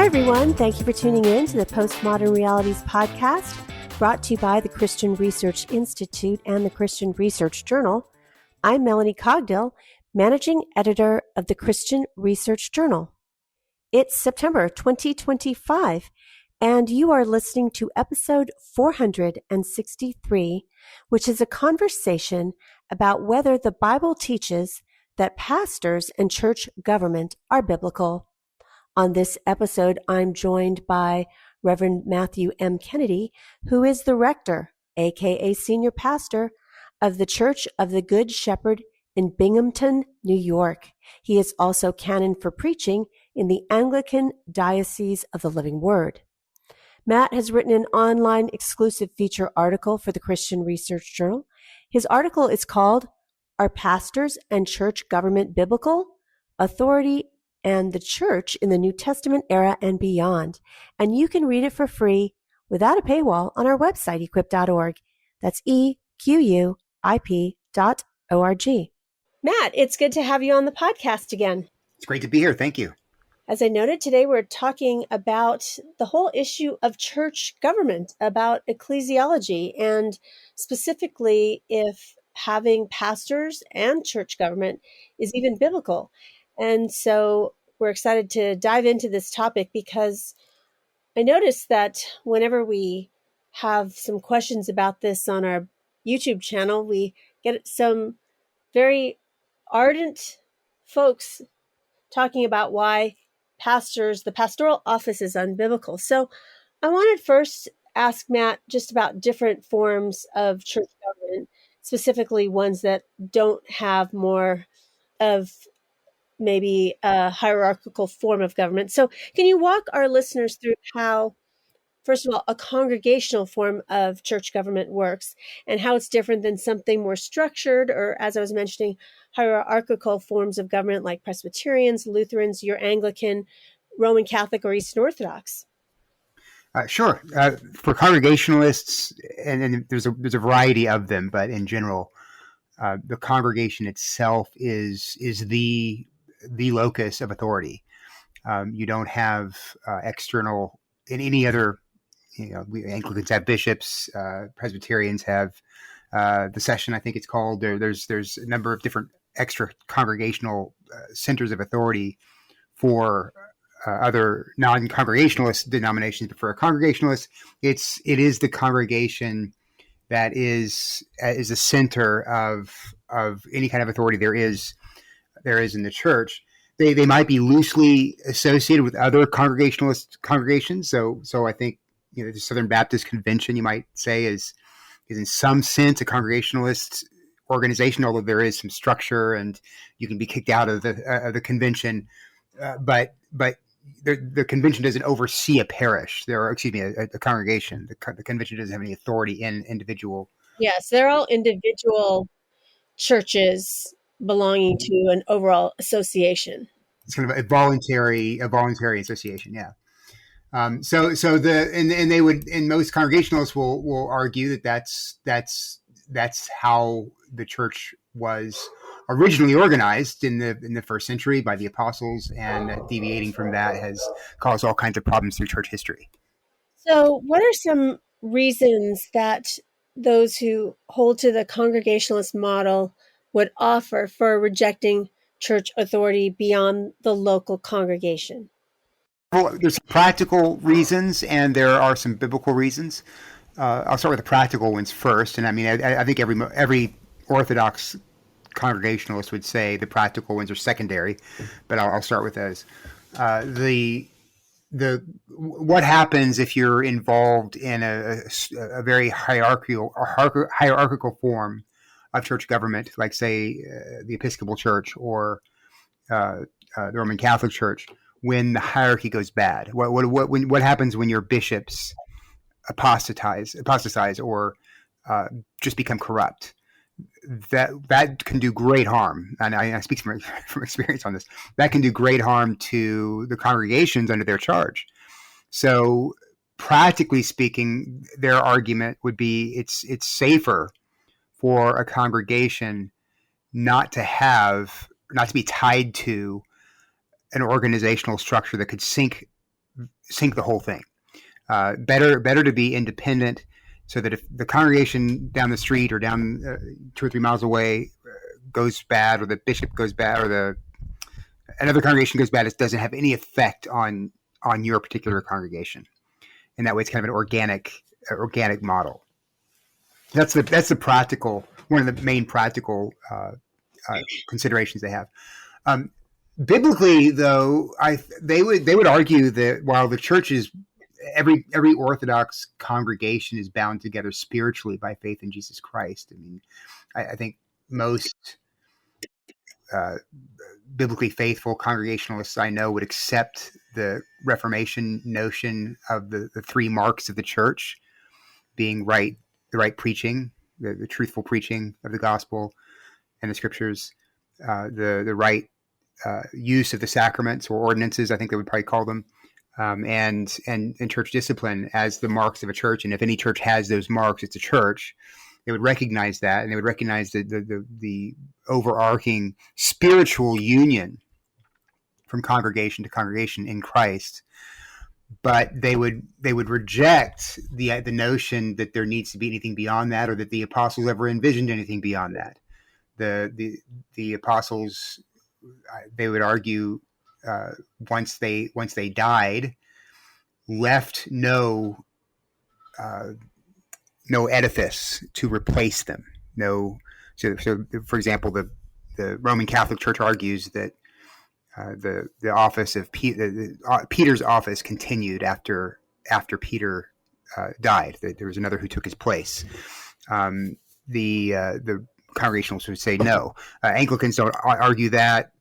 everyone. Thank you for tuning in to the Postmodern Realities podcast, brought to you by the Christian Research Institute and the Christian Research Journal. I'm Melanie Cogdill, managing editor of the Christian Research Journal. It's September 2025, and you are listening to episode 463, which is a conversation about whether the Bible teaches that pastors and church government are biblical. On this episode, I'm joined by Reverend Matthew M. Kennedy, who is the rector, aka senior pastor, of the Church of the Good Shepherd in Binghamton, New York. He is also canon for preaching in the Anglican Diocese of the Living Word. Matt has written an online exclusive feature article for the Christian Research Journal. His article is called, "Are Pastors and Church Government Biblical? Authority and the Church in the New Testament Era and Beyond." And you can read it for free without a paywall on our website, equip.org. That's equip.org. Matt, it's good to have you on the podcast again. It's great to be here. Thank you. As I noted, today we're talking about the whole issue of church government, about ecclesiology, and specifically if having pastors and church government is even biblical. And so we're excited to dive into this topic because I noticed that whenever we have some questions about this on our YouTube channel, we get some very ardent folks talking about why the pastoral office is unbiblical. So I wanted first to ask Matt just about different forms of church government, specifically ones that don't have more of maybe a hierarchical form of government. So can you walk our listeners through how, first of all, a congregational form of church government works and how it's different than something more structured or, as I was mentioning, hierarchical forms of government like Presbyterians, Lutherans, your Anglican, Roman Catholic, or Eastern Orthodox? Sure. For Congregationalists, and there's a variety of them, but in general, the congregation itself is the locus of authority. You don't have external in any other. Anglicans have bishops. Presbyterians have the session, I think it's called. There's a number of different extra congregational centers of authority for other non-congregationalist denominations. But for a congregationalist, it is the congregation that is a center of any kind of authority there is in the church. They might be loosely associated with other congregationalist congregations. So I think the Southern Baptist Convention, you might say, is in some sense a congregationalist organization, although there is some structure and you can be kicked out of the convention. But the convention doesn't oversee a parish. A congregation. The convention doesn't have any authority in individual. Yes, they're all individual churches belonging to an overall association. It's kind of a voluntary association. Yeah. So they would, and most Congregationalists will argue that that's how the church was originally organized in the first century by the apostles, and deviating from that has caused all kinds of problems through church history. So what are some reasons that those who hold to the Congregationalist model would offer for rejecting church authority beyond the local congregation? Well, there's practical reasons and there are some biblical reasons. I'll start with the practical ones first. And I mean, I think every Orthodox Congregationalist would say the practical ones are secondary, but I'll start with those. What happens if you're involved in a very hierarchical form of church government, like say the Episcopal Church or the Roman Catholic Church, when the hierarchy goes bad? What happens when your bishops apostatize or just become corrupt? That can do great harm, and I speak from experience on this. That can do great harm to the congregations under their charge. So, practically speaking, their argument would be it's safer for a congregation not to be tied to an organizational structure that could sink sink the whole thing. Better to be independent, so that if the congregation down the street or down 2 or 3 miles away goes bad, or the bishop goes bad, or another congregation goes bad, it doesn't have any effect on your particular congregation. And that way, it's kind of an organic model. That's the practical, one of the main practical considerations they have. Biblically, though, they would argue that while the church is every Orthodox congregation is bound together spiritually by faith in Jesus Christ. I mean, I think most biblically faithful Congregationalists I know would accept the Reformation notion of the 3 marks of the church being the right preaching, the truthful preaching of the gospel and the scriptures, the right use of the sacraments or ordinances, I think they would probably call them, and church discipline as the marks of a church. And if any church has those marks, it's a church. They would recognize that, and they would recognize the overarching spiritual union from congregation to congregation in Christ. But they would reject the notion that there needs to be anything beyond that, or that the apostles ever envisioned anything beyond that. The apostles, they would argue, once they died, left no edifice to replace them. So for example, the Roman Catholic Church argues that the office of Peter's office continued after Peter died. That there was another who took his place. The Congregationalists would say no. Anglicans don't argue that.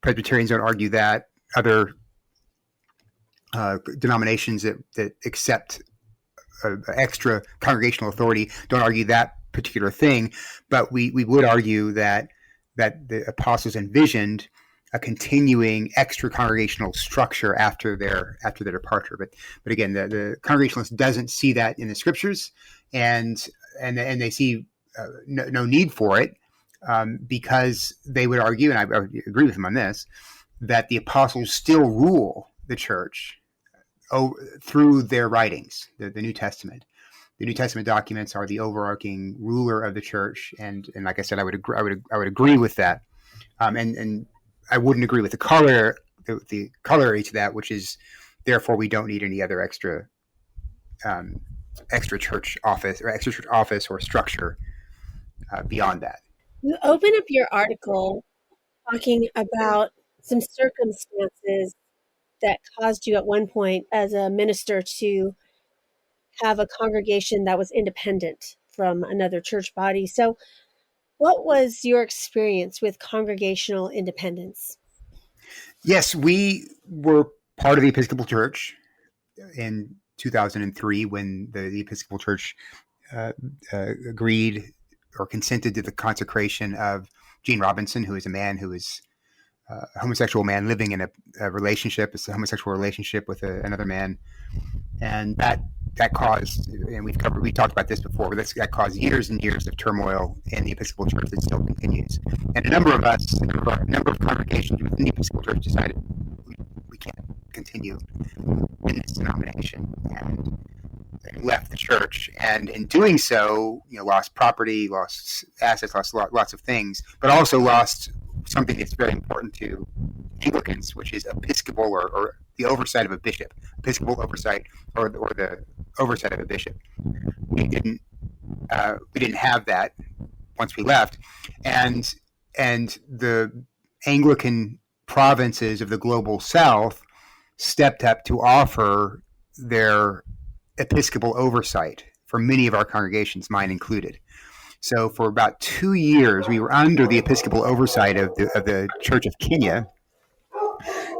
Presbyterians don't argue that. Other denominations that accept extra congregational authority don't argue that particular thing. But we would argue that the apostles envisioned a continuing extra congregational structure after their departure. But again, the Congregationalist doesn't see that in the scriptures, and they see no need for it, because they would argue, and I would agree with them on this, that the apostles still rule the church through their writings, the New Testament. The New Testament documents are the overarching ruler of the church, and like I said, I would agree with that, and I wouldn't agree with the corollary to that, which is therefore we don't need any other extra church office or structure beyond that. You open up your article talking about some circumstances that caused you at one point as a minister to have a congregation that was independent from another church body. So what was your experience with congregational independence? Yes, we were part of the Episcopal Church in 2003 when the Episcopal Church agreed or consented to the consecration of Gene Robinson, who is a man who is a homosexual man living in a relationship. It's a homosexual relationship with another man. And that caused, and we talked about this before, but that caused years and years of turmoil in the Episcopal Church that still continues. And a number of congregations within the Episcopal Church decided we can't continue in this denomination, and left the church. And in doing so, lost property, lost assets, lost lots of things, but also lost something that's very important to Anglicans, which is episcopal or the oversight of a bishop, episcopal oversight, or the oversight of a bishop. We didn't have that once we left, and the Anglican provinces of the global South stepped up to offer their episcopal oversight for many of our congregations, mine included. So for about 2 years, we were under the episcopal oversight of the Church of Kenya,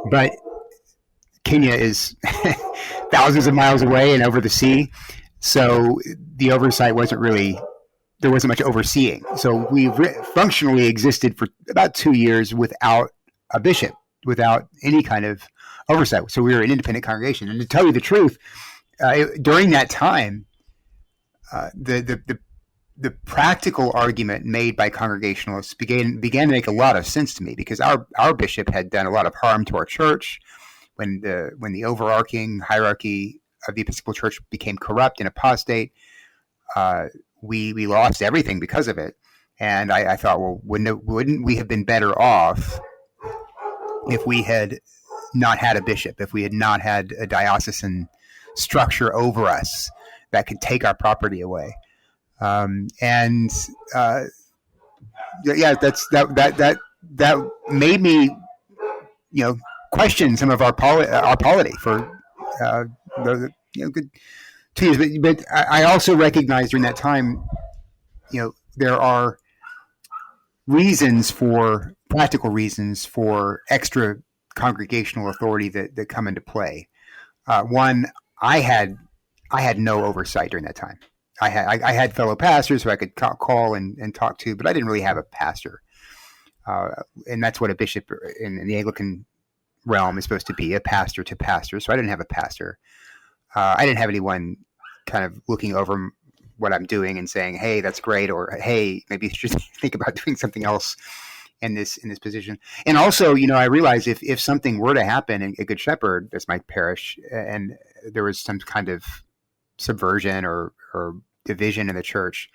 but Kenya is thousands of miles away and over the sea, so the oversight there wasn't much overseeing. So we functionally existed for about 2 years without a bishop, without any kind of oversight. So we were an independent congregation. And to tell you the truth, during that time, the practical argument made by Congregationalists began to make a lot of sense to me, because our bishop had done a lot of harm to our church, when the overarching hierarchy of the Episcopal Church became corrupt and apostate, we lost everything because of it. And I thought, well, wouldn't we have been better off if we had not had a bishop, if we had not had a diocesan structure over us that could take our property away? That made me, question some of our polity for good 2 years. But I also recognized during that time, there are practical reasons for extra congregational authority that come into play. One, I had no oversight during that time. I had fellow pastors who I could call and talk to, but I didn't really have a pastor. And that's what a bishop in the Anglican realm is supposed to be, a pastor to pastor. So I didn't have a pastor. I didn't have anyone kind of looking over what I'm doing and saying, hey, that's great, or hey, maybe you should think about doing something else in this position. And also, I realized if something were to happen in a Good Shepherd, that's my parish, and there was some kind of subversion or division in the church,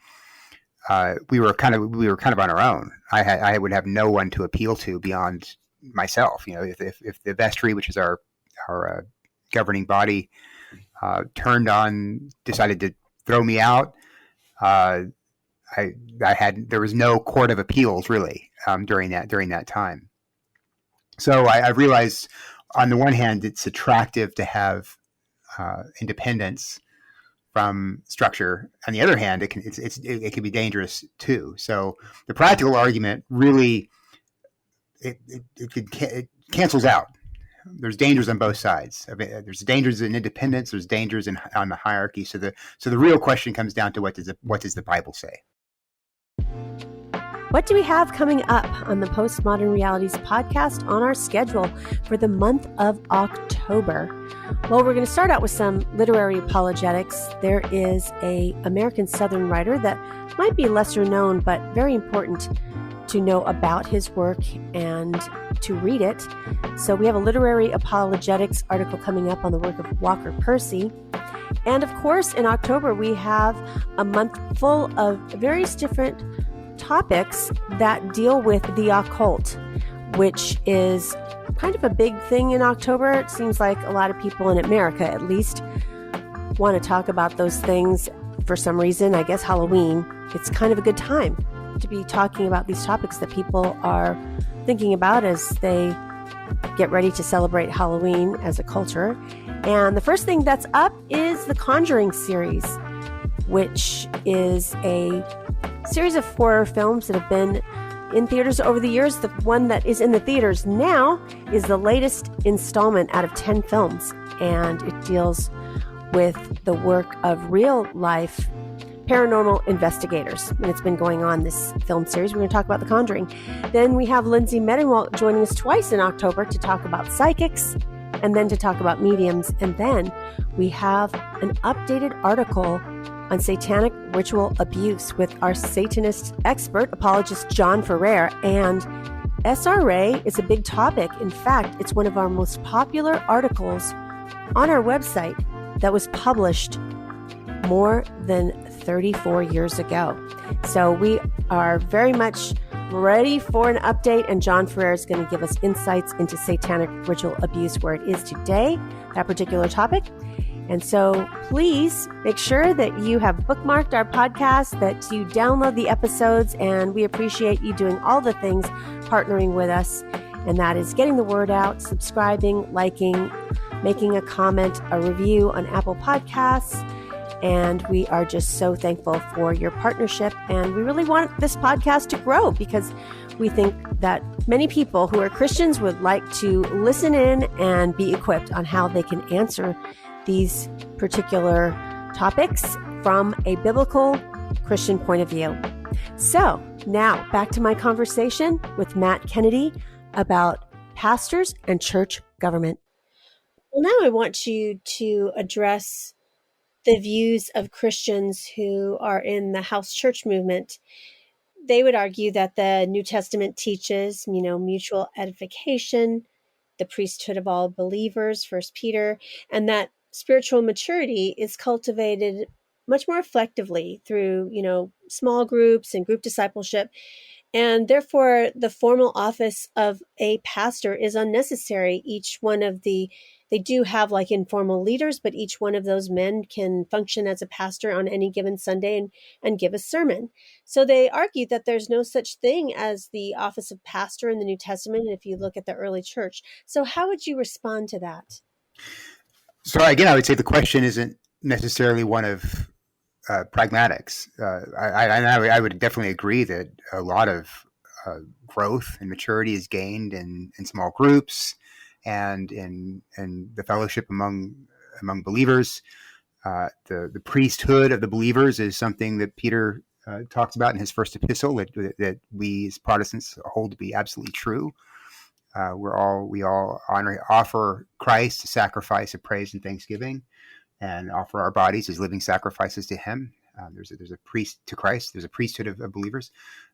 we were kind of on our own. I would have no one to appeal to beyond myself. If the vestry, which is our governing body, decided to throw me out, there was no court of appeals really during that time. So I realized, on the one hand, it's attractive to have independence from structure. On the other hand, it can be dangerous too. So the practical argument really it cancels out. There's dangers on both sides. I mean, there's dangers in independence. There's dangers on the hierarchy. So the real question comes down to what does the Bible say? What do we have coming up on the Postmodern Realities podcast on our schedule for the month of October? Well, we're going to start out with some literary apologetics. There is an American Southern writer that might be lesser known, but very important to know about his work and to read it. So we have a literary apologetics article coming up on the work of Walker Percy. And of course, in October, we have a month full of various different topics that deal with the occult, which is kind of a big thing in October. It seems like a lot of people in America, at least, want to talk about those things for some reason. I guess Halloween, it's kind of a good time to be talking about these topics that people are thinking about as they get ready to celebrate Halloween as a culture. And the first thing that's up is the Conjuring series, which is a series of horror films that have been in theaters over the years. The one that is in the theaters now is the latest installment out of 10 films, and it deals with the work of real life paranormal investigators. And it's been going on, this film series. We're going to talk about The Conjuring. Then we have Lindsay Medenwalt joining us twice in October to talk about psychics and then to talk about mediums. And then we have an updated article on satanic ritual abuse with our Satanist expert, apologist John Ferrer. And SRA is a big topic. In fact, it's one of our most popular articles on our website that was published more than 34 years ago. So we are very much ready for an update, and John Ferrer is going to give us insights into satanic ritual abuse, where it is today, that particular topic. And so please make sure that you have bookmarked our podcast, that you download the episodes, and we appreciate you doing all the things partnering with us. And that is getting the word out, subscribing, liking, making a comment, a review on Apple Podcasts. And we are just so thankful for your partnership. And we really want this podcast to grow because we think that many people who are Christians would like to listen in and be equipped on how they can answer these particular topics from a biblical Christian point of view. So now back to my conversation with Matt Kennedy about pastors and church government. Well, now I want you to address the views of Christians who are in the house church movement. They would argue that the New Testament teaches, mutual edification, the priesthood of all believers, First Peter, and that spiritual maturity is cultivated much more effectively through, small groups and group discipleship. And therefore, the formal office of a pastor is unnecessary. They do have like informal leaders, but each one of those men can function as a pastor on any given Sunday and give a sermon. So they argue that there's no such thing as the office of pastor in the New Testament if you look at the early church. So how would you respond to that? So again, I would say the question isn't necessarily one of pragmatics. I would definitely agree that a lot of growth and maturity is gained in small groups and in the fellowship among believers. The priesthood of the believers is something that Peter talks about in his first epistle that we as Protestants hold to be absolutely true. We all offer Christ a sacrifice of praise and thanksgiving, and offer our bodies as living sacrifices to Him. There's a priest to Christ. There's a priesthood of believers.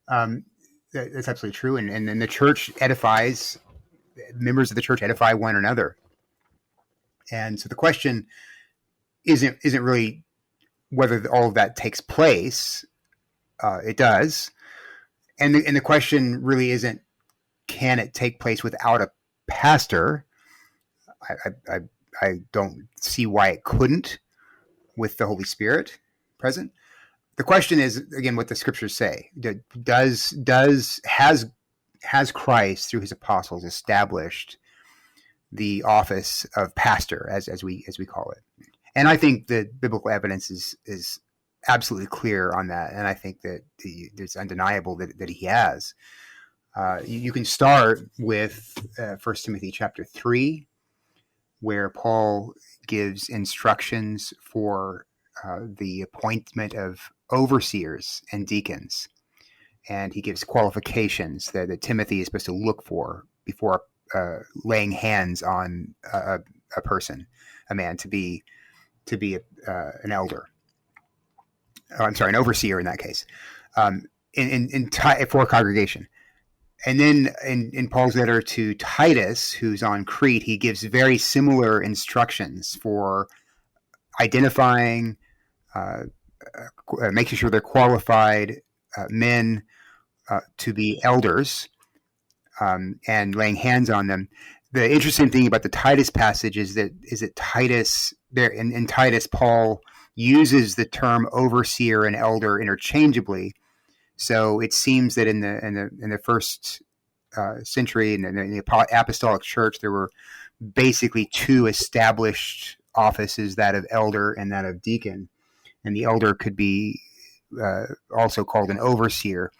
That's absolutely true. And then the church edifies. Members of the church edify one another. And so the question isn't really whether all of that takes place. It does. And the question really isn't, can it take place without a pastor? I don't see why it couldn't with the Holy Spirit present. The question is, again, what the scriptures say. Has Christ, through his apostles, established the office of pastor, as we call it? And I think the biblical evidence is absolutely clear on that. And I think that it's undeniable that he has. You can start with 1 Timothy chapter 3, where Paul gives instructions for the appointment of overseers and deacons. And he gives qualifications that Timothy is supposed to look for before laying hands on a person, a man, to be an elder. I'm sorry, an overseer in that case, for a congregation. And then in Paul's letter to Titus, who's on Crete, he gives very similar instructions for identifying, making sure they're qualified men to be elders, and laying hands on them. The interesting thing about the Titus passage is that Titus, there in Titus, Paul uses the term overseer and elder interchangeably. So it seems that in the first century, in the apostolic church, there were basically two established offices, that of elder and that of deacon. And the elder could be also called an overseer.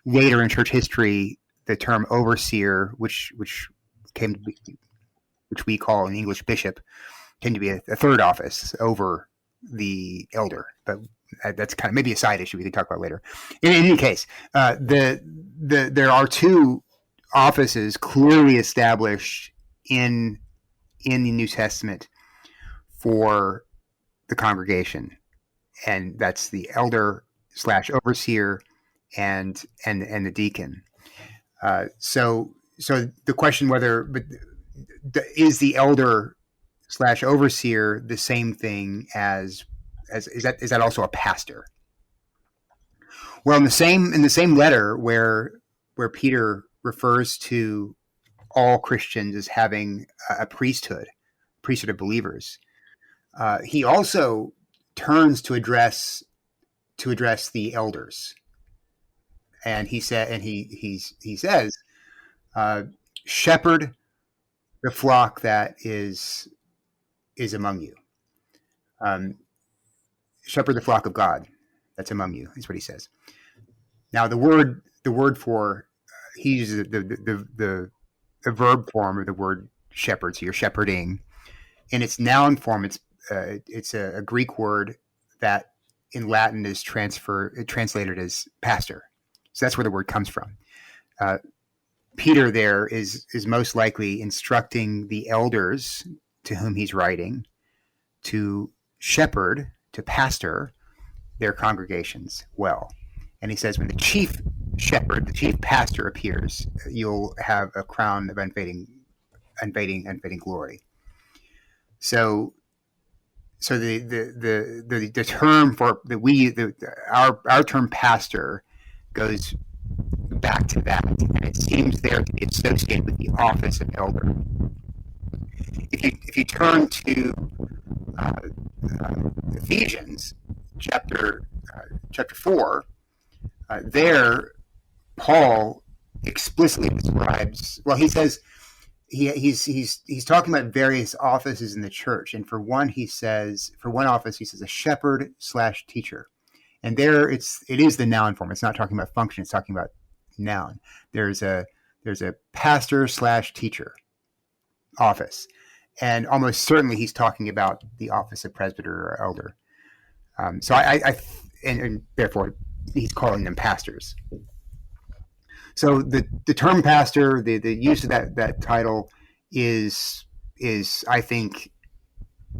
Later in church history, the term overseer, which we call in English bishop, came to be a third office over the elder. But that's kind of maybe a side issue we can talk about later. In any case, there are two offices clearly established in the New Testament for the congregation, and that's the elder / overseer and the deacon. So the question is the elder / overseer the same thing as is that also a pastor? Well, in the same letter where Peter refers to all Christians as having a priesthood of believers, he also turns to address the elders, and he says, shepherd the flock that is among you. Shepherd the flock of God that's among you, is what he says. Now the word for, he uses the verb form of the word shepherd, so you're shepherding. In its noun form, it's a Greek word that in Latin is translated as pastor. So that's where the word comes from. Peter there is most likely instructing the elders to whom he's writing to shepherd, to pastor their congregations well. And he says, when the chief shepherd, the chief pastor appears, you'll have a crown of unfading unfading glory. So the term for our term pastor goes back to that, and it seems there to be associated with the office of elder. If you turn to Ephesians chapter 4, there Paul explicitly describes. Well, he says he's talking about various offices in the church, and for one office he says a shepherd / teacher, and there it is the noun form. It's not talking about function. It's talking about noun. There's a pastor / teacher office, and almost certainly he's talking about the office of presbyter or elder. So and therefore he's calling them pastors. So the term pastor, the use of that title is I think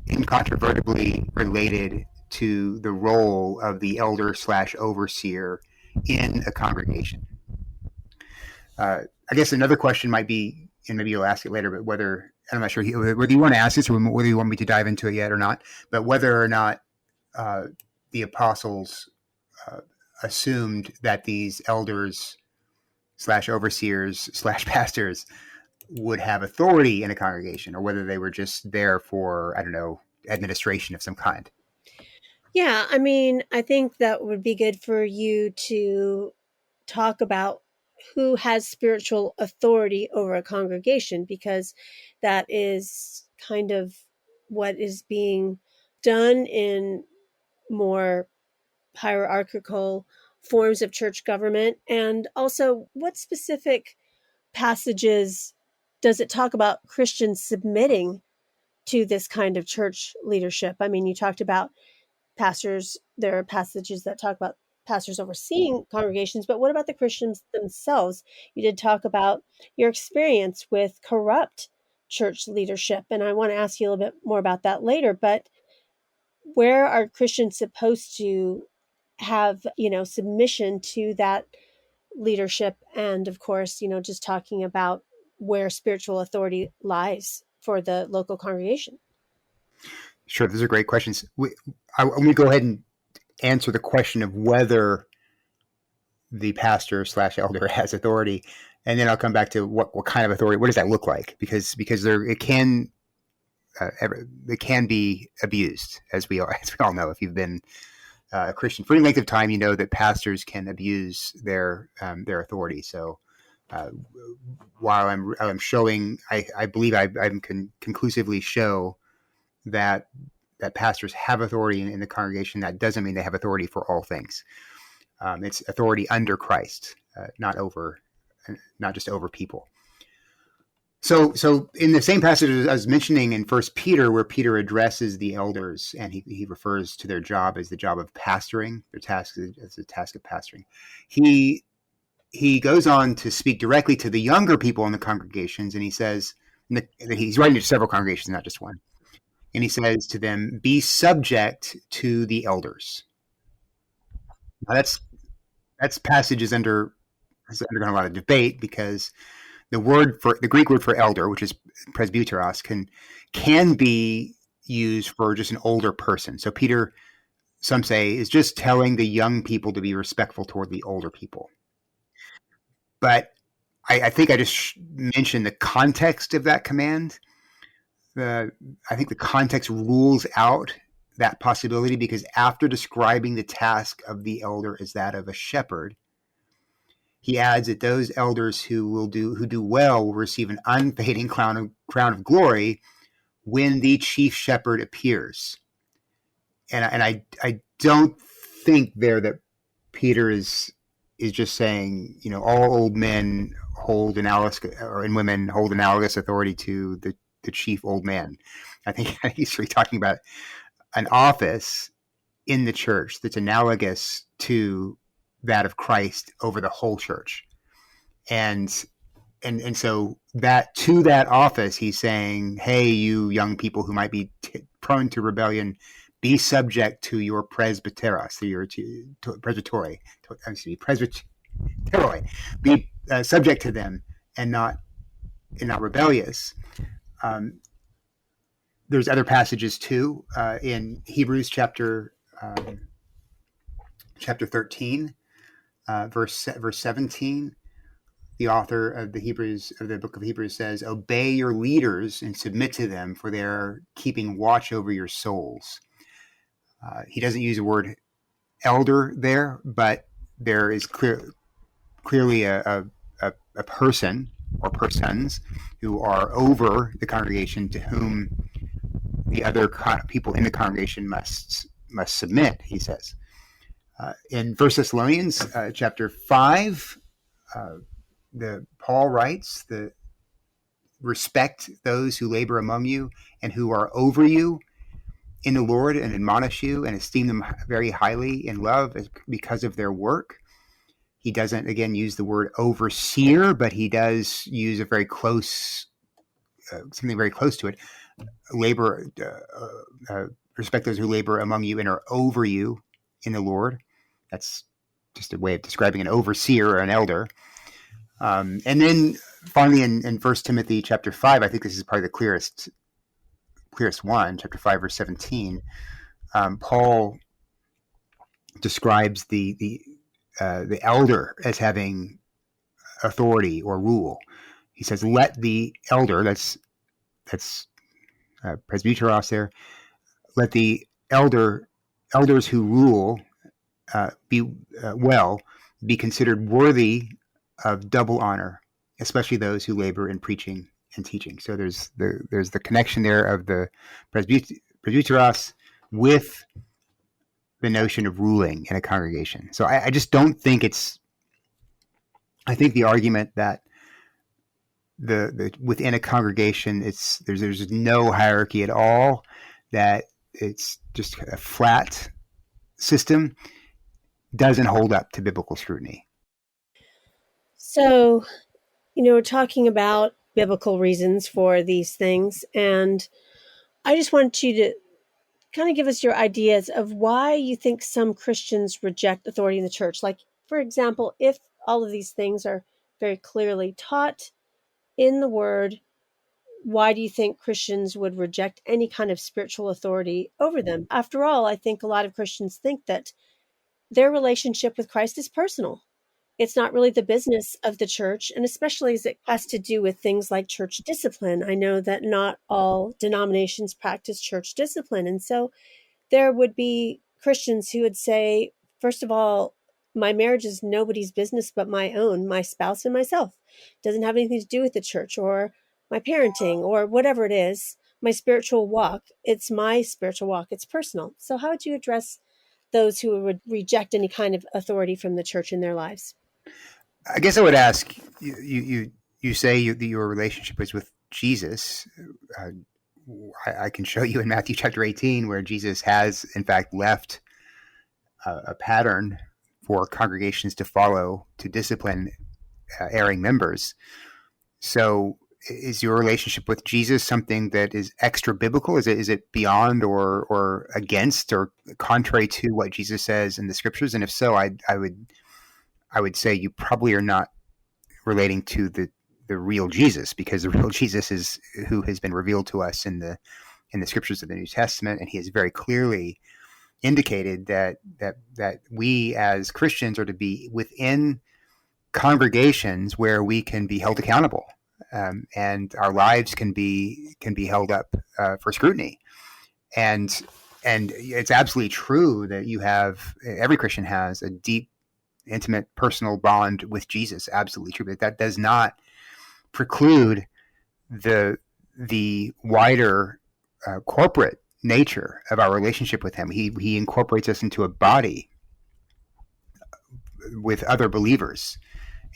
incontrovertibly related to the role of the elder / overseer in a congregation. I guess another question might be, and maybe you'll ask it later, but whether, I'm not sure whether you want to ask this or whether you want me to dive into it yet or not, but whether or not the apostles assumed that these elders / overseers / pastors would have authority in a congregation, or whether they were just there for, I don't know, administration of some kind. Yeah, I mean, I think that would be good for you to talk about who has spiritual authority over a congregation, because that is kind of what is being done in more hierarchical forms of church government. And also, what specific passages does it talk about Christians submitting to this kind of church leadership? I mean, you talked about pastors. There are passages that talk about pastors overseeing congregations, but what about the Christians themselves? You did talk about your experience with corrupt church leadership, and I want to ask you a little bit more about that later, but where are Christians supposed to have, submission to that leadership? And of course, just talking about where spiritual authority lies for the local congregation. Sure, those are great questions. Let me go ahead and answer the question of whether the pastor / elder has authority, and then I'll come back to what kind of authority. What does that look like? Because it can be abused, as we all know. If you've been a Christian for any length of time, you know that pastors can abuse their authority. So while I'm showing, I believe I can conclusively show that pastors have authority in the congregation, that doesn't mean they have authority for all things. It's authority under Christ, not just over people. So in the same passage I was mentioning in 1 Peter, where Peter addresses the elders and he refers to their job as the job of pastoring, their task as the task of pastoring. He goes on to speak directly to the younger people in the congregations, and he says that he's writing to several congregations, not just one. And he says to them, be subject to the elders. Now that's passage has undergone a lot of debate, because the Greek word for elder, which is presbyteros, can be used for just an older person. So Peter, some say, is just telling the young people to be respectful toward the older people. But I think I just mentioned the context of that command. I think the context rules out that possibility, because after describing the task of the elder as that of a shepherd, he adds that those elders who do well will receive an unfading crown of glory when the chief shepherd appears. And I don't think there that Peter is just saying, all old men hold analogous, or in women hold analogous authority to the chief old man. I think he's really talking about an office in the church that's analogous to that of Christ over the whole church. And so that to that office, he's saying, hey, you young people who might be prone to rebellion, be subject to your presbyteros, presbyteroi, be subject to them, and not rebellious. There's other passages too in Hebrews chapter 13, verse 17. The author of the book of Hebrews says, "Obey your leaders and submit to them, for they are keeping watch over your souls." He doesn't use the word elder there, but there is clearly a person or persons who are over the congregation, to whom the other people in the congregation must submit, he says. In 1 Thessalonians chapter 5, Paul writes, respect those who labor among you and who are over you in the Lord, and admonish you and esteem them very highly in love because of their work. He doesn't, again, use the word overseer, but he does use a very close, something very close to it. Respect those who labor among you and are over you in the Lord. That's just a way of describing an overseer or an elder. And then finally in 1 Timothy chapter 5, I think this is probably the clearest one, chapter 5, verse 17, Paul describes the elder as having authority or rule. He says, let the elder, that's presbyteros there, let the elders who rule be considered worthy of double honor, especially those who labor in preaching and teaching. So there's the connection there of the presbyteros with the notion of ruling in a congregation. So I just don't think I think the argument that the within a congregation there's no hierarchy at all, that it's just a flat system, doesn't hold up to biblical scrutiny. So, we're talking about biblical reasons for these things, and I just want you to kind of give us your ideas of why you think some Christians reject authority in the church. Like, for example, if all of these things are very clearly taught in the Word, why do you think Christians would reject any kind of spiritual authority over them? After all, I think a lot of Christians think that their relationship with Christ is personal. It's not really the business of the church, and especially as it has to do with things like church discipline. I know that not all denominations practice church discipline, and so there would be Christians who would say, first of all, my marriage is nobody's business but my own, my spouse and myself. It doesn't have anything to do with the church or my parenting or whatever it is. My spiritual walk, it's my spiritual walk, it's personal. So how would you address those who would reject any kind of authority from the church in their lives? I guess I would ask, you say your relationship is with Jesus. I can show you in Matthew chapter 18 where Jesus has, in fact, left a pattern for congregations to follow to discipline erring members. So is your relationship with Jesus something that is extra biblical? Is it beyond or against or contrary to what Jesus says in the scriptures? And if so, I would say you probably are not relating to the real Jesus, because the real Jesus is who has been revealed to us in the scriptures of the New Testament, and he has very clearly indicated that we as Christians are to be within congregations where we can be held accountable, and our lives can be held up for scrutiny. And it's absolutely true that every Christian has a deep, intimate, personal bond with Jesus. Absolutely true. But that does not preclude the wider corporate nature of our relationship with him. He incorporates us into a body with other believers.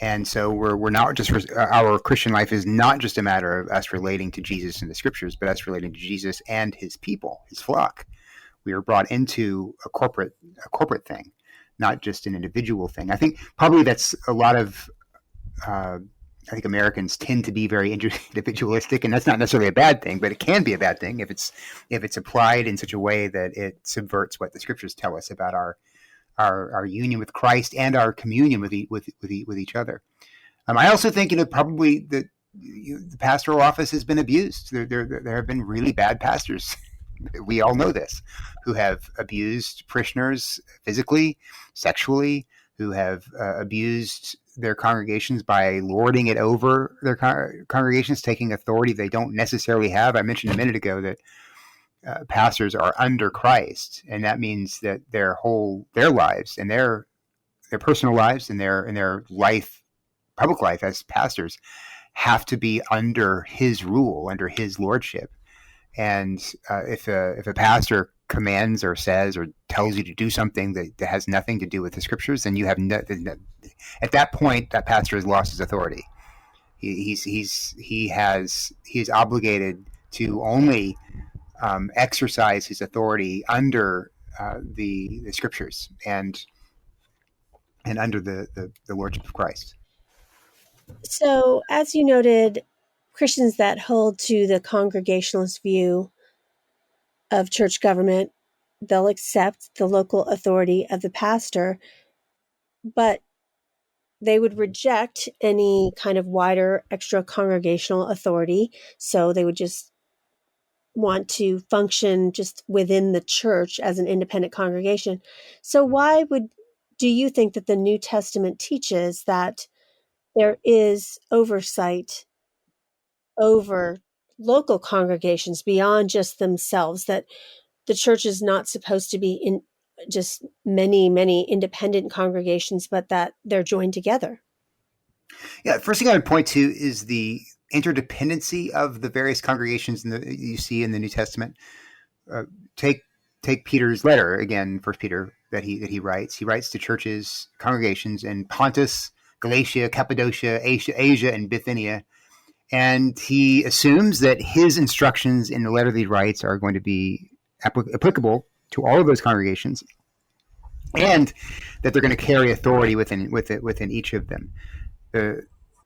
And so we're not just, our Christian life is not just a matter of us relating to Jesus in the scriptures, but us relating to Jesus and his people, his flock. We are brought into a corporate thing, not just an individual thing. I think probably that's a lot of, I think Americans tend to be very individualistic, and that's not necessarily a bad thing, but it can be a bad thing if it's applied in such a way that it subverts what the scriptures tell us about our union with Christ and our communion with each other. I also think probably that the pastoral office has been abused. There have been really bad pastors. We all know this, who have abused parishioners physically, sexually, who have abused their congregations by lording it over their congregations, taking authority they don't necessarily have. I mentioned a minute ago that pastors are under Christ, and that means that their lives and their personal lives and their life, public life as pastors, have to be under his rule, under his lordship. And if a pastor commands or says or tells you to do something that has nothing to do with the scriptures, then you have at that point that pastor has lost his authority. He is obligated to only exercise his authority under the scriptures and under the lordship of Christ. So, as you noted, Christians that hold to the Congregationalist view of church government, they'll accept the local authority of the pastor, but they would reject any kind of wider extra-congregational authority. So they would just want to function just within the church as an independent congregation. So why do you think that the New Testament teaches that there is oversight over local congregations beyond just themselves, that the church is not supposed to be in just many, many independent congregations, but that they're joined together? Yeah, first thing I would point to is the interdependency of the various congregations you see in the New Testament. Take Peter's letter again, First Peter, that he writes. He writes to churches, congregations in Pontus, Galatia, Cappadocia, Asia, and Bithynia. And he assumes that his instructions in the letter that he writes are going to be applicable to all of those congregations, and that they're going to carry authority within each of them.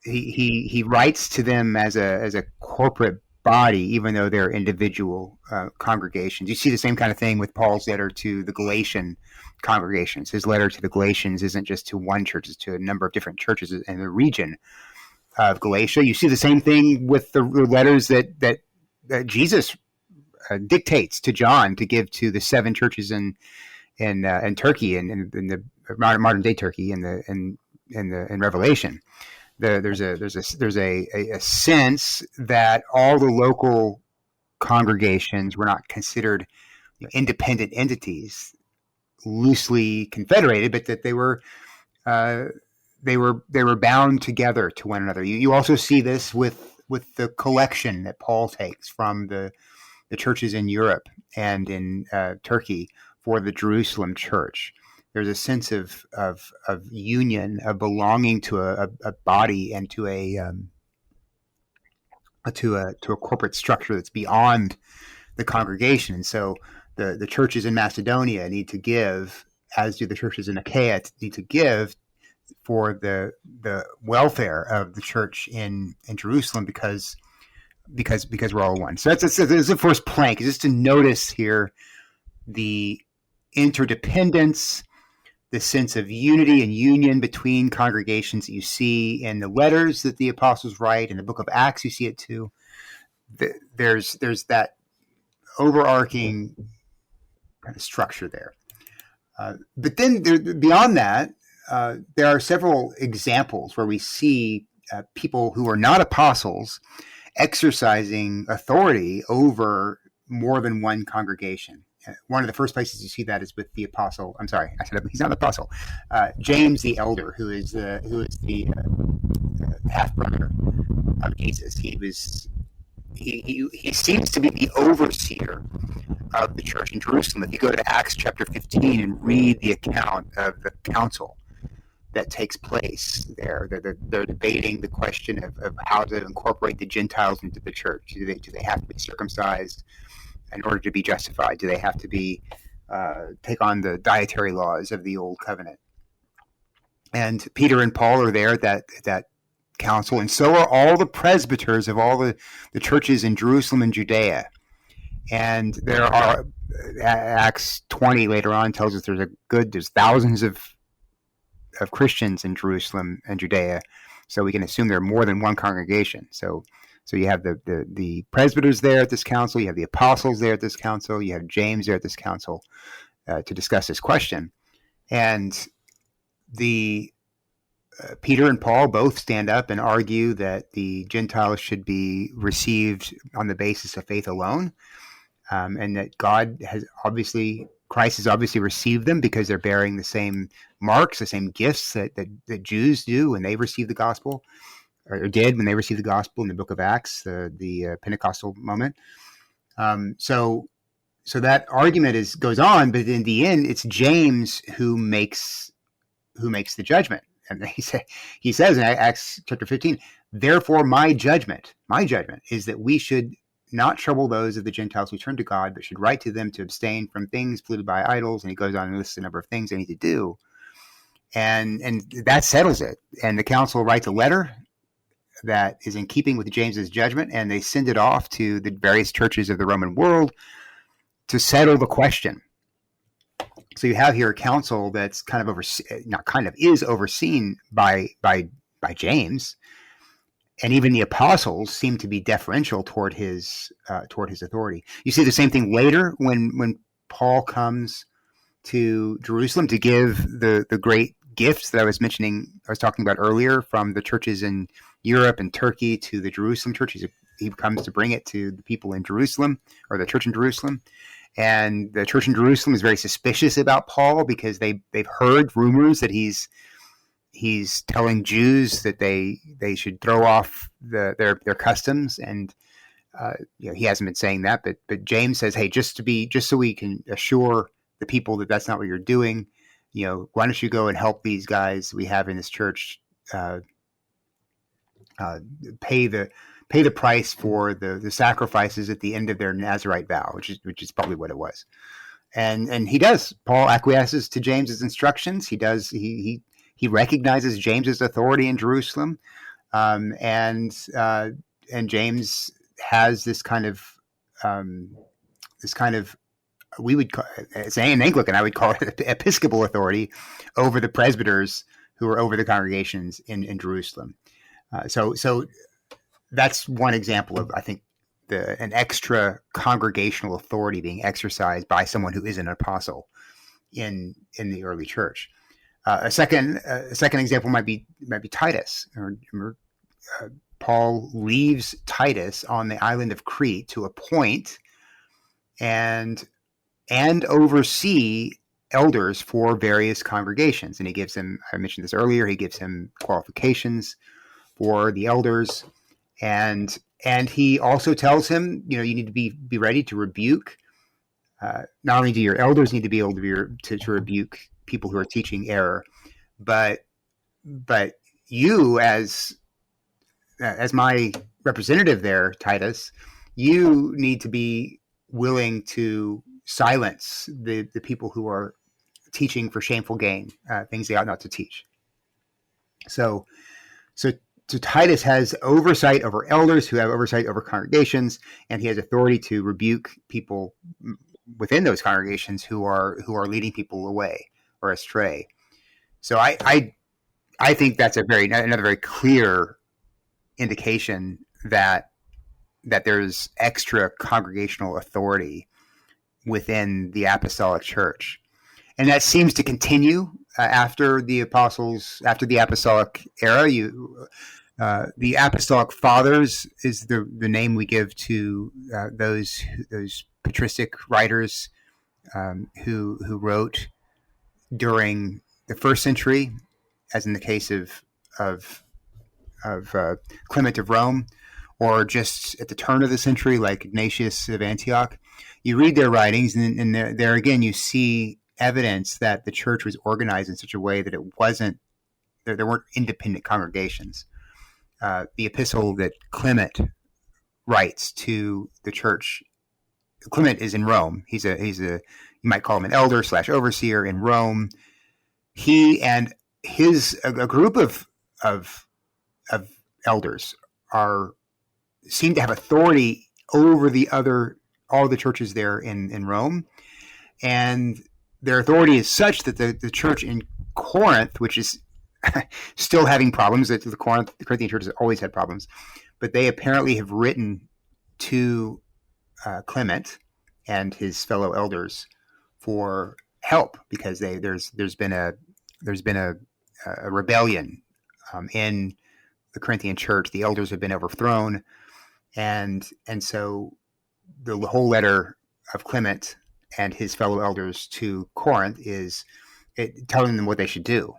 He writes to them as a corporate body, even though they're individual congregations. You see the same kind of thing with Paul's letter to the Galatian congregations. His letter to the Galatians isn't just to one church; it's to a number of different churches in the region of Galatia. You see the same thing with the letters that Jesus dictates to John to give to the 7 churches in Turkey and in the modern day Turkey in Revelation. There's a sense that all the local congregations were not considered independent entities, loosely confederated, but that they were bound together to one another. You also see this with the collection that Paul takes from the churches in Europe and in Turkey for the Jerusalem church. There's a sense of union, of belonging to a body and to a corporate structure that's beyond the congregation. And so the churches in Macedonia need to give, as do the churches in Achaia need to give, for the welfare of the church in Jerusalem, because we're all one. So that's the first plank, is just to notice here the interdependence, the sense of unity and union between congregations that you see in the letters that the apostles write. In the book of Acts, you see it too. There's that overarching kind of structure there. But then beyond that, there are several examples where we see people who are not apostles exercising authority over more than one congregation. One of the first places you see that is with the apostle. I'm sorry, I said he's not an apostle. James the elder, who is the half brother of Jesus. He seems to be the overseer of the church in Jerusalem. If you go to Acts chapter 15 and read the account of the council that takes place there, they're debating the question of how to incorporate the Gentiles into the church. Do they have to be circumcised in order to be justified? Do they have to be take on the dietary laws of the old covenant? And Peter and Paul are there at that council, and so are all the presbyters of all the churches in Jerusalem and Judea. And there are, Acts 20 later on tells us there's thousands of Christians in Jerusalem and Judea So we can assume there are more than one congregation. So you have the presbyters there at this council, you have the apostles there at this council, you have James there at this council to discuss this question. And the Peter and Paul both stand up and argue that the Gentiles should be received on the basis of faith alone, and that Christ has obviously received them because they're bearing the same marks, the same gifts that Jews do when they receive the gospel, or did when they received the gospel in the book of Acts, the Pentecostal moment. So that argument goes on, but in the end, it's James who makes the judgment. And he says in Acts chapter 15, therefore my judgment is that we should not trouble those of the Gentiles who turn to God, but should write to them to abstain from things polluted by idols. And he goes on and lists a number of things they need to do. And that settles it. And the council writes a letter that is in keeping with James's judgment, and they send it off to the various churches of the Roman world to settle the question. So you have here a council that's is overseen by James, and even the apostles seem to be deferential toward his authority. You see the same thing later when Paul comes to Jerusalem to give the great gifts that I was talking about earlier, from the churches in Europe and Turkey to the Jerusalem church. He comes to bring it to the people in Jerusalem, or the church in Jerusalem. And the church in Jerusalem is very suspicious about Paul because they've heard rumors that he's telling Jews that they should throw off their customs, and he hasn't been saying that, but James says, hey, just so we can assure the people that that's not what you're doing, why don't you go and help these guys we have in this church pay the price for the sacrifices at the end of their Nazirite vow, which is probably what it was. And he does. Paul acquiesces to James's instructions. He recognizes James's authority in Jerusalem, and James has this kind of we would call, as an Anglican, I would call it episcopal authority over the presbyters who are over the congregations in Jerusalem. So that's one example of, I think, an extra congregational authority being exercised by someone who isn't an apostle in the early church. A second example might be Titus. Paul leaves Titus on the island of Crete to appoint and oversee elders for various congregations, and he gives him, I mentioned this earlier, he gives him qualifications for the elders, and he also tells him, you need to be ready to rebuke. Not only do your elders need to be able to rebuke people who are teaching error, but you as my representative there, Titus, you need to be willing to silence the people who are teaching for shameful gain, things they ought not to teach. So Titus has oversight over elders who have oversight over congregations, and he has authority to rebuke people within those congregations who are leading people away or astray. So I think that's another very clear indication that there's extra congregational authority within the apostolic church, and that seems to continue after the apostolic era. The apostolic fathers is the name we give to those patristic writers who wrote during the first century, as in the case of Clement of Rome, or just at the turn of the century, like Ignatius of Antioch. You read their writings, and there again you see evidence that the church was organized in such a way that there weren't independent congregations. The epistle that Clement writes to the church, Clement is in Rome. He's a you might call him an elder / overseer in Rome. He and a group of elders seem to have authority over all the churches there in Rome, and their authority is such that the church in Corinth, which is still having problems. The Corinthian church has always had problems, but they apparently have written to Clement and his fellow elders for help because there's been a rebellion in the Corinthian church. The elders have been overthrown, and so the whole letter of Clement and his fellow elders to Corinth is telling them what they should do,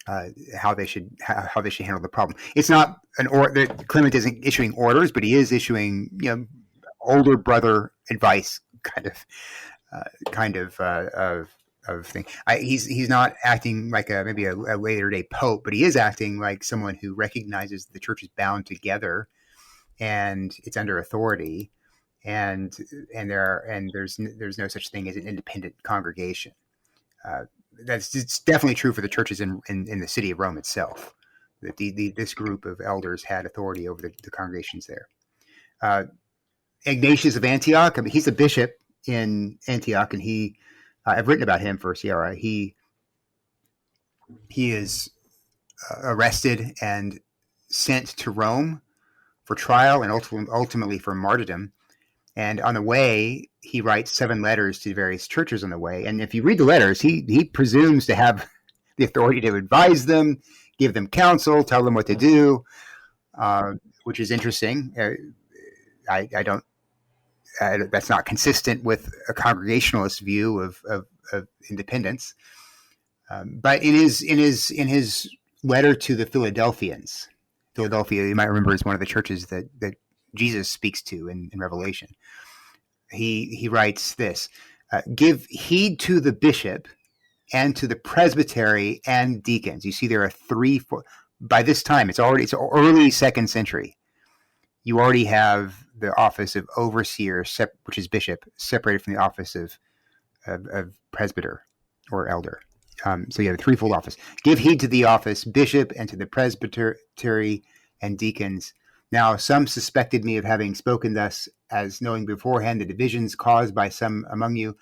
how they should handle the problem. It's not Clement isn't issuing orders, but he is issuing older brother advice, kind of thing. He's not acting like maybe a later day pope, but he is acting like someone who recognizes the church is bound together and it's under authority, and there's no such thing as an independent congregation. It's definitely true for the churches in the city of Rome itself. That this group of elders had authority over the congregations there. Ignatius of Antioch, I mean, he's a bishop in Antioch, and I've written about him for CRI. He is arrested and sent to Rome for trial and ultimately for martyrdom. And on the way, he writes 7 letters to various churches on the way. And if you read the letters, he presumes to have the authority to advise them, give them counsel, tell them what to do, which is interesting. That's not consistent with a Congregationalist view of independence. But in his letter to the Philadelphians, Philadelphia, you might remember, is one of the churches that Jesus speaks to in Revelation. He writes this: give heed to the bishop and to the presbytery and deacons. You see, there are 3. By this time, it's early 2nd century. You already have the office of overseer, which is bishop, separated from the office of presbyter or elder. So you have a threefold office. Give heed to the office bishop and to the presbytery and deacons. Now, some suspected me of having spoken thus, as knowing beforehand the divisions caused by some among you.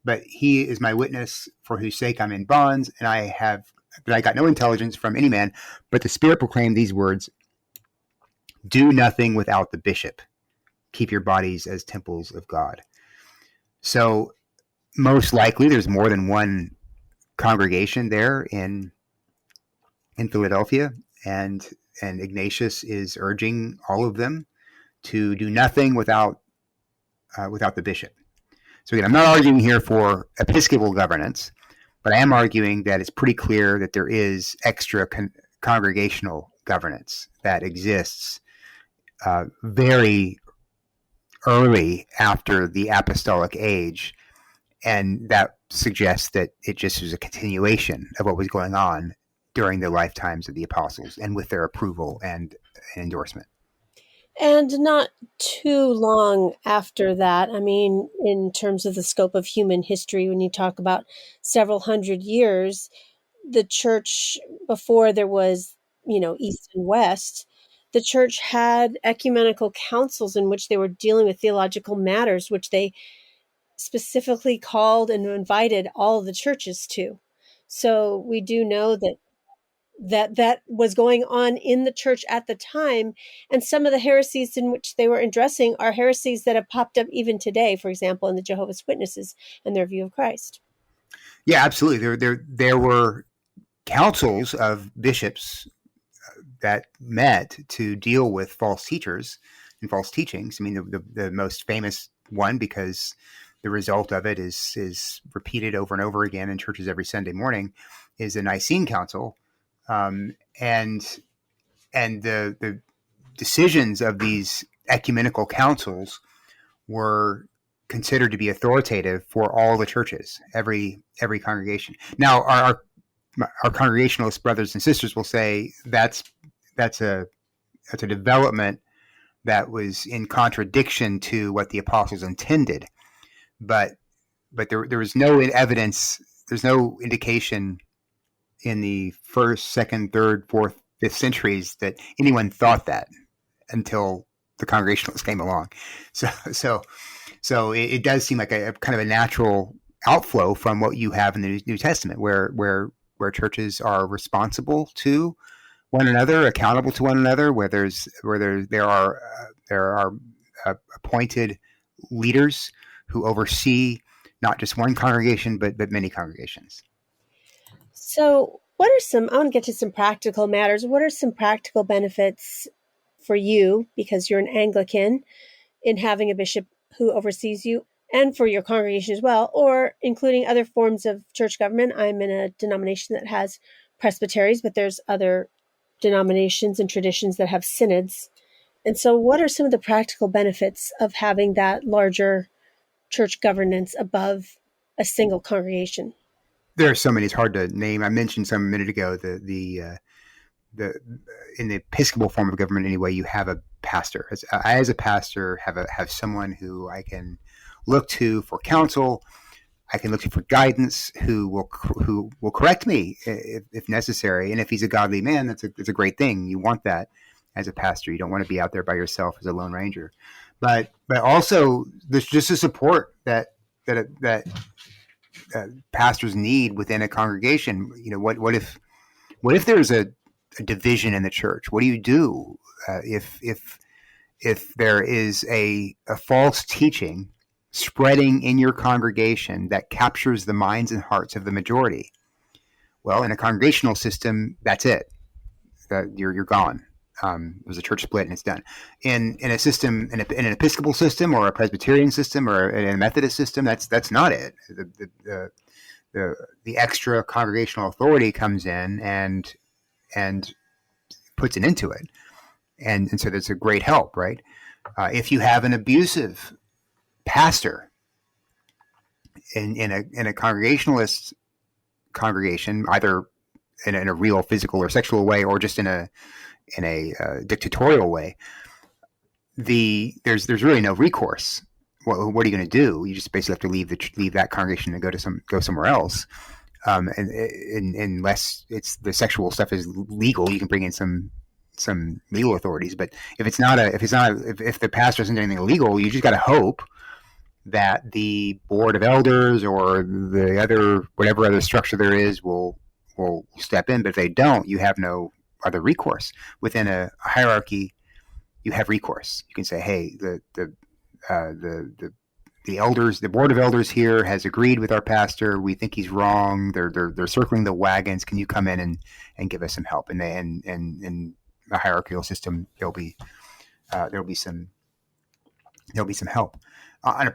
But he is my witness, for whose sake I'm in bonds, and I got no intelligence from any man. But the Spirit proclaimed these words: do nothing without the bishop. Keep your bodies as temples of God. So most likely there's more than one congregation there in Philadelphia, and Ignatius is urging all of them to do nothing without the bishop. So again, I'm not arguing here for episcopal governance, but I am arguing that it's pretty clear that there is extra-congregational governance that exists very early after the apostolic age, and that suggests that it just was a continuation of what was going on during the lifetimes of the apostles and with their approval and endorsement. And not too long after that, I mean, in terms of the scope of human history, when you talk about several hundred years, the church, before there was, East and West, the church had ecumenical councils in which they were dealing with theological matters, which they specifically called and invited all of the churches to. So we do know that was going on in the church at the time. And some of the heresies in which they were addressing are heresies that have popped up even today, for example, in the Jehovah's Witnesses and their view of Christ. Yeah, absolutely. There were councils of bishops that met to deal with false teachers and false teachings. I mean, the most famous one, because the result of it is repeated over and over again in churches every Sunday morning, is the Nicene Council. And the decisions of these ecumenical councils were considered to be authoritative for all the churches, every congregation. Now, our Congregationalist brothers and sisters will say that's a development that was in contradiction to what the apostles intended, but there was no evidence. There's no indication in the 1st, 2nd, 3rd, 4th, 5th centuries that anyone thought that until the Congregationalists came along. So it does seem like a kind of a natural outflow from what you have in the New Testament, where where churches are responsible to one another, accountable to one another, there are appointed leaders who oversee not just one congregation but many congregations. So, what are some, I want to get to some practical matters. What are some practical benefits for you, because you're an Anglican, in having a bishop who oversees you, and for your congregation as well, or including other forms of church government? I'm in a denomination that has presbyteries, but there's other denominations and traditions that have synods. And so, what are some of the practical benefits of having that larger church governance above a single congregation? There are so many; it's hard to name. I mentioned some a minute ago. The in the Episcopal form of government, anyway, you have a pastor. I, as a pastor, have someone who I can look to for counsel. I can look to for guidance, who will correct me if necessary. And if he's a godly man, that's a great thing. You want that as a pastor. You don't want to be out there by yourself as a lone ranger. But also there's just a support that pastors need within a congregation. What if there's a division in the church? What do you do if there is a false teaching spreading in your congregation that captures the minds and hearts of the majority? Well, in a congregational system, that's it. You're gone. There's a church split and it's done. In a system, in an Episcopal system or a Presbyterian system or a Methodist system, that's not it. The extra congregational authority comes in and puts an end to it, and so that's a great help, right? If you have an abusive pastor in a Congregationalist congregation, either in a real physical or sexual way, or just in a dictatorial way, there's really no recourse. What are you going to do? You just basically have to leave that congregation and go somewhere else. And unless the sexual stuff is legal, you can bring in some legal authorities. But if the pastor isn't doing anything illegal, you just got to hope that the board of elders or the other, whatever other structure there is, will step in. But if they don't, you have no other recourse. Within a hierarchy, you have recourse. You can say, hey, the elders, the board of elders here has agreed with our pastor. We think he's wrong. They're circling the wagons. Can you come in and give us some help? And in the hierarchical system, there'll be some help. On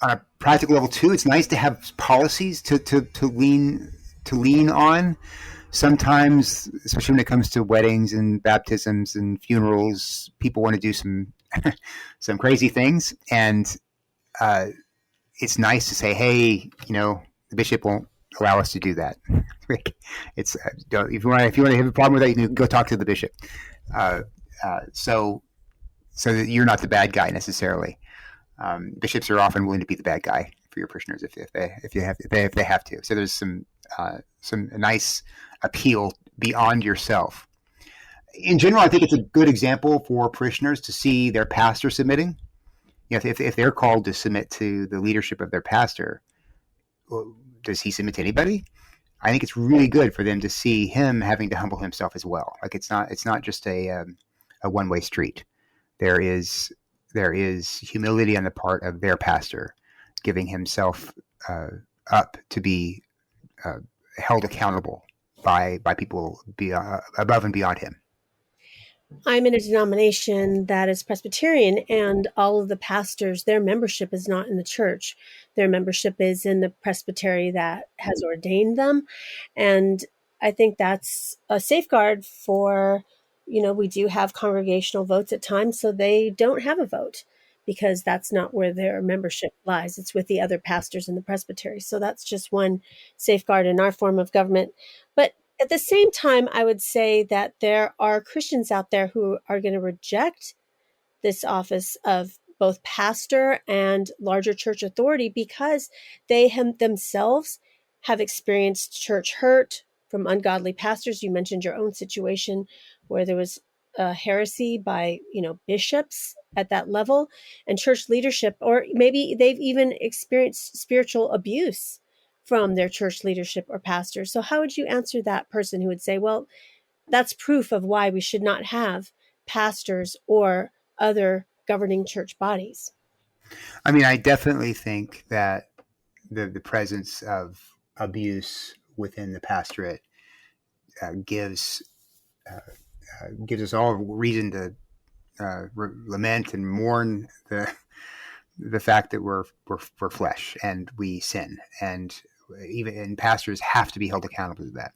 a practical level too, it's nice to have policies to lean on. Sometimes, especially when it comes to weddings and baptisms and funerals, people want to do some crazy things, and it's nice to say, hey, the bishop won't allow us to do that. It's if you want to have a problem with that, you can go talk to the bishop. So that you're not the bad guy necessarily. Bishops are often willing to be the bad guy for your parishioners if they have to. So there's some nice appeal beyond yourself. In general, I think it's a good example for parishioners to see their pastor submitting. If they're called to submit to the leadership of their pastor, does he submit to anybody? I think it's really good for them to see him having to humble himself as well. Like it's not just a one-way street. There is humility on the part of their pastor, giving himself up to be held accountable by people above and beyond him. I'm in a denomination that is Presbyterian, and all of the pastors, their membership is not in the church. Their membership is in the presbytery that has ordained them. And I think that's a safeguard for, we do have congregational votes at times, so they don't have a vote because that's not where their membership lies. It's with the other pastors in the presbytery. So that's just one safeguard in our form of government. But at the same time, I would say that there are Christians out there who are going to reject this office of both pastor and larger church authority because they themselves have experienced church hurt from ungodly pastors. You mentioned your own situation where there was a heresy by, bishops at that level and church leadership, or maybe they've even experienced spiritual abuse from their church leadership or pastors. So how would you answer that person who would say, well, that's proof of why we should not have pastors or other governing church bodies? I mean, I definitely think that the presence of abuse within the pastorate gives gives us all reason to lament and mourn the fact that we're flesh and we sin, and pastors have to be held accountable to that.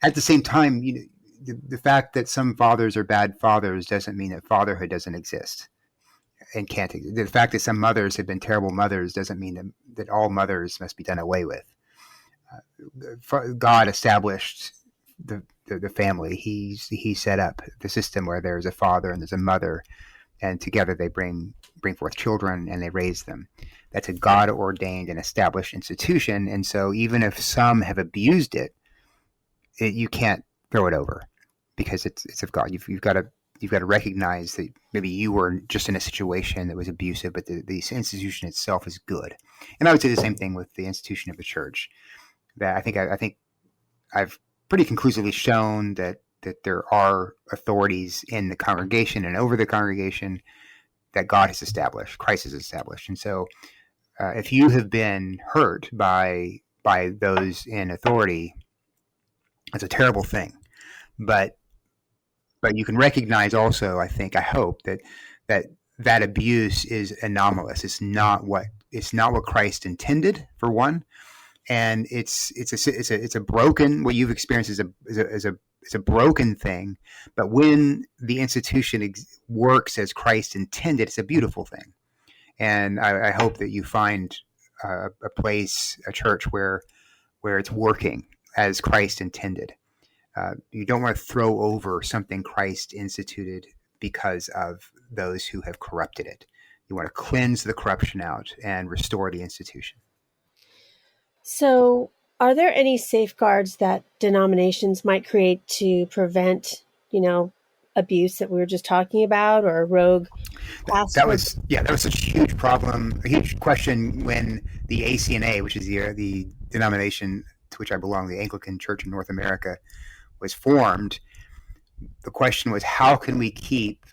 At the same time, the fact that some fathers are bad fathers doesn't mean that fatherhood doesn't exist and can't exist. The fact that some mothers have been terrible mothers doesn't mean that all mothers must be done away with. God established the family. He set up the system where there's a father and there's a mother, and together they bring forth children and they raise them. That's a God ordained and established institution, and so even if some have abused it, you can't throw it over because it's of God. You've got to recognize that maybe you were just in a situation that was abusive, but the institution itself is good. And I would say the same thing with the institution of the church. That I think I've pretty conclusively shown that there are authorities in the congregation and over the congregation that God has established, Christ has established. And so if you have been hurt by those in authority, it's a terrible thing. But you can recognize also, I hope that abuse is anomalous. It's not what Christ intended, for one. And it's a broken, what you've experienced is a broken thing, but when the institution works as Christ intended, it's a beautiful thing. And I hope that you find a place, a church where it's working as Christ intended. You don't want to throw over something Christ instituted because of those who have corrupted it. You want to cleanse the corruption out and restore the institution. So, are there any safeguards that denominations might create to prevent, abuse that we were just talking about, or a rogue pastor? That was such a huge problem, a huge question when the ACNA, which is the denomination to which I belong, the Anglican Church in North America, was formed. The question was, how can we keep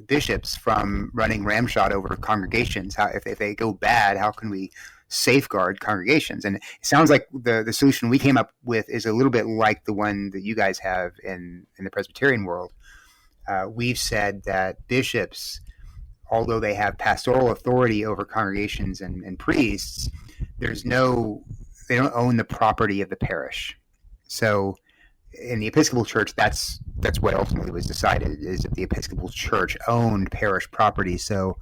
bishops from running ramshot over congregations? If they go bad, how can we safeguard congregations? And it sounds like the solution we came up with is a little bit like the one that you guys have in the Presbyterian world. We've said that bishops, although they have pastoral authority over congregations and priests, they don't own the property of the parish. So in the Episcopal Church, that's what ultimately was decided, is that the Episcopal Church owned parish property. So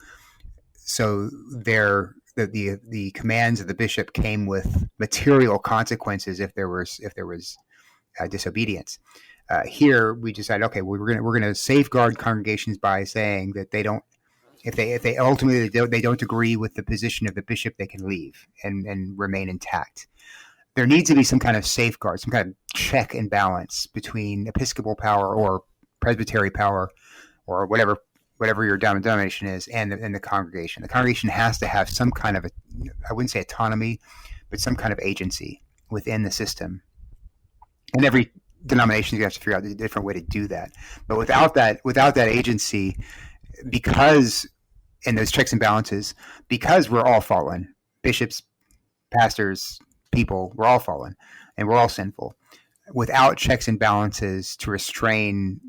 the commands of the bishop came with material consequences if there was disobedience. Here we decided, okay, we're going to safeguard congregations by saying that they don't, if they ultimately they don't agree with the position of the bishop, they can leave and remain intact. There needs to be some kind of safeguard, some kind of check and balance between episcopal power or presbytery power or whatever your denomination is and the congregation. The congregation has to have some kind of I wouldn't say autonomy, but some kind of agency within the system. And every denomination, you have to figure out a different way to do that. But without that agency, because in those checks and balances, because we're all fallen, bishops, pastors, people, we're all fallen and we're all sinful. Without checks and balances to restrain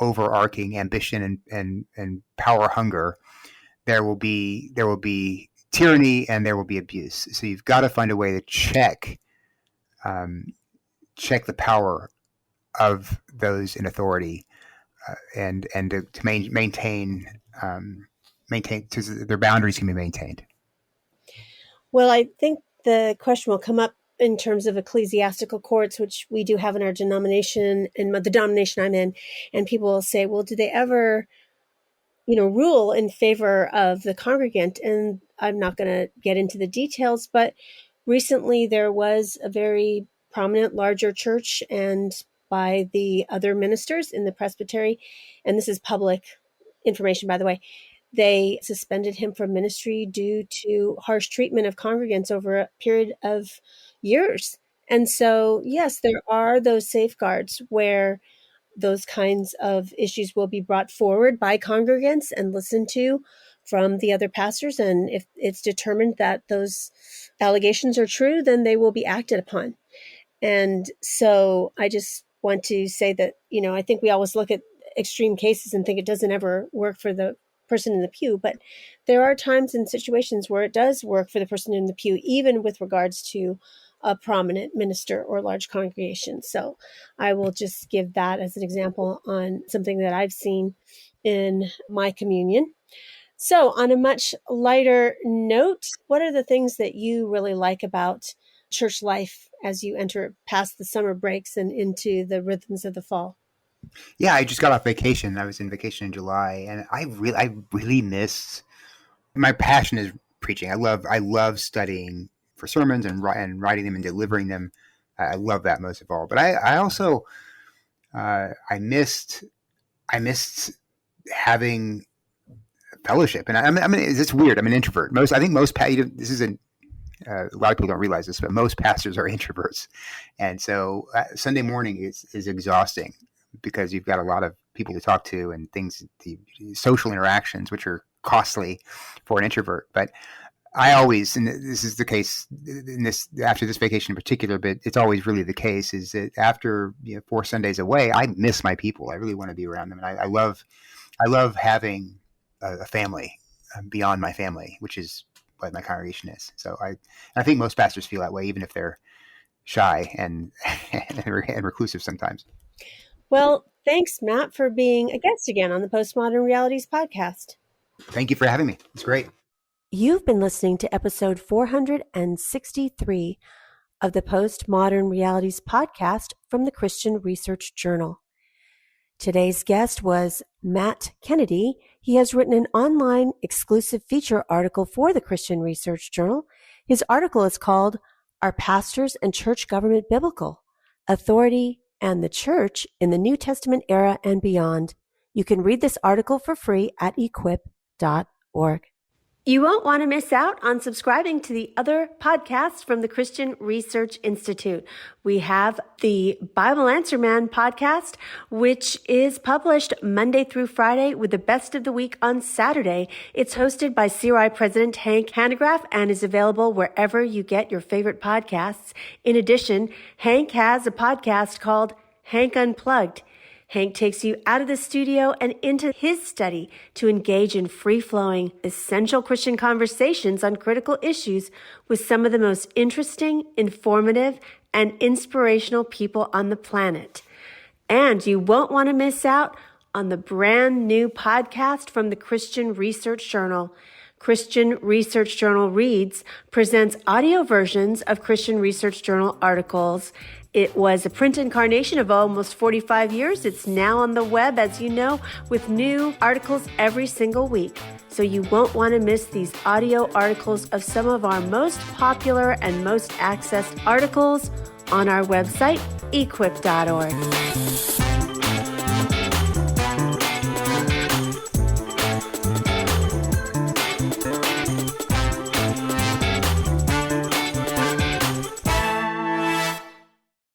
overarching ambition and power hunger, there will be tyranny and there will be abuse. So you've got to find a way to check the power of those in authority and to maintain their boundaries can be maintained. Well, I think the question will come up in terms of ecclesiastical courts, which we do have in our denomination and the denomination I'm in, and people will say, well, do they ever, rule in favor of the congregant? And I'm not going to get into the details, but recently there was a very prominent larger church, and by the other ministers in the presbytery, and this is public information, by the way, They suspended him from ministry due to harsh treatment of congregants over a period of years. And so, yes, there are those safeguards where those kinds of issues will be brought forward by congregants and listened to from the other pastors. And if it's determined that those allegations are true, then they will be acted upon. And so I just want to say that, I think we always look at extreme cases and think it doesn't ever work for the person in the pew, but there are times and situations where it does work for the person in the pew, even with regards to a prominent minister or large congregation. So I will just give that as an example on something that I've seen in my communion. So on a much lighter note, what are the things that you really like about church life as you enter past the summer breaks and into the rhythms of the fall? Yeah, I just got off vacation. I was in vacation in July, and I really miss. My passion is preaching. I love studying for sermons and writing them and delivering them. I love that most of all. But I also I missed having fellowship. And I mean, it's weird. I'm an introvert. This isn't. A lot of people don't realize this, but most pastors are introverts, and so Sunday morning is exhausting because you've got a lot of people to talk to and things, the social interactions, which are costly for an introvert. But I always, and this is the case after this vacation in particular, but it's always really the case, is that after 4 Sundays away, I miss my people. I really want to be around them, and I love having a family beyond my family, which is what my congregation is. So I think most pastors feel that way, even if they're shy and reclusive sometimes. Well, thanks, Matt, for being a guest again on the Postmodern Realities podcast. Thank you for having me. It's great. You've been listening to episode 463 of the Postmodern Realities podcast from the Christian Research Journal. Today's guest was Matt Kennedy. He has written an online exclusive feature article for the Christian Research Journal. His article is called Are Pastors and Church Government Biblical? Authority and the Church in the New Testament Era and Beyond. You can read this article for free at equip.org. You won't want to miss out on subscribing to the other podcasts from the Christian Research Institute. We have the Bible Answer Man podcast, which is published Monday through Friday with the best of the week on Saturday. It's hosted by CRI President Hank Hanegraaff and is available wherever you get your favorite podcasts. In addition, Hank has a podcast called Hank Unplugged. Hank takes you out of the studio and into his study to engage in free-flowing, essential Christian conversations on critical issues with some of the most interesting, informative, and inspirational people on the planet. And you won't want to miss out on the brand new podcast from the Christian Research Journal. Christian Research Journal Reads presents audio versions of Christian Research Journal articles. It was a print incarnation of almost 45 years. It's now on the web, as you know, with new articles every single week. So you won't want to miss these audio articles of some of our most popular and most accessed articles on our website, equip.org.